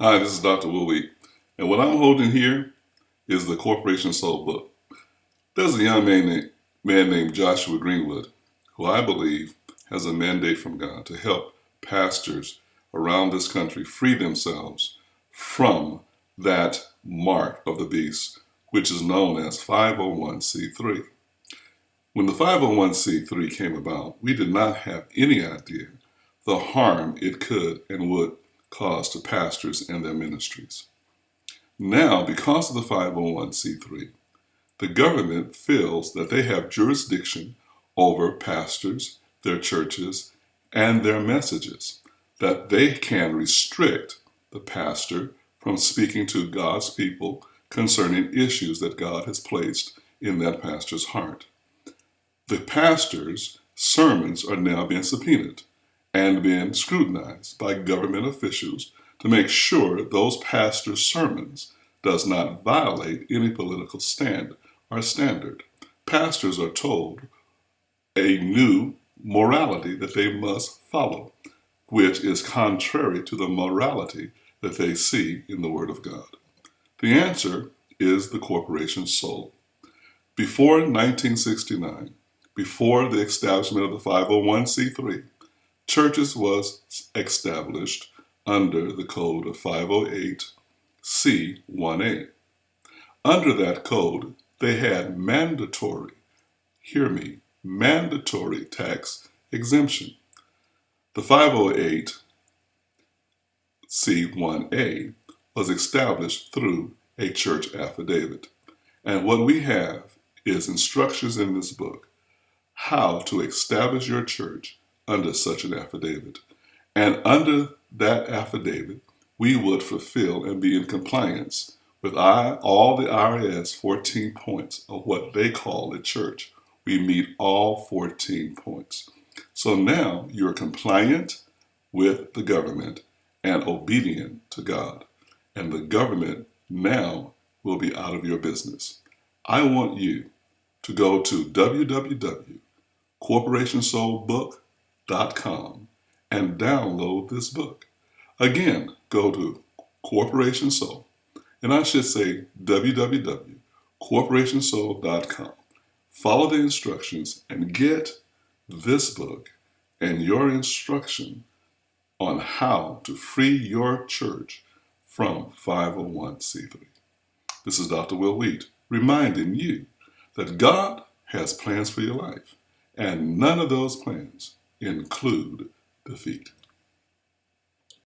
Hi, this is Dr. Woolweek, and what I'm holding here is the Corporation Soul book. There's a young man named Joshua Greenwood, who I believe has a mandate from God to help pastors around this country free themselves from that mark of the beast, which is known as 501c3. When the 501c3 came about, we did not have any idea the harm it could and would cause to pastors and their ministries. Now, because of the 501c3, the government feels that they have jurisdiction over pastors, their churches, and their messages, that they can restrict the pastor from speaking to God's people concerning issues that God has placed in that pastor's heart. The pastor's sermons are now being subpoenaed and being scrutinized by government officials to make sure those pastors' sermons does not violate any political stand or standard. Pastors are told a new morality that they must follow, which is contrary to the morality that they see in the Word of God. The answer is the Corporation Soul. Before 1969, before the establishment of the 501c3, churches was established under the code of 508c1a. Under that code, they had mandatory tax exemption. The 508c1a was established through a church affidavit. And what we have is instructions in this book how to establish your church under such an affidavit. And under that affidavit, we would fulfill and be in compliance with all the IRS 14 points of what they call a church. We meet all 14 points. So now you're compliant with the government and obedient to God. And the government now will be out of your business. I want you to go to www.corporationsoulbook.com and download this book. Again, go to Corporation Soul, and I should say www.corporationsoul.com. Follow the instructions and get this book and your instruction on how to free your church from 501c3. This is Dr. Will Wheat reminding you that God has plans for your life, and none of those plans include defeat.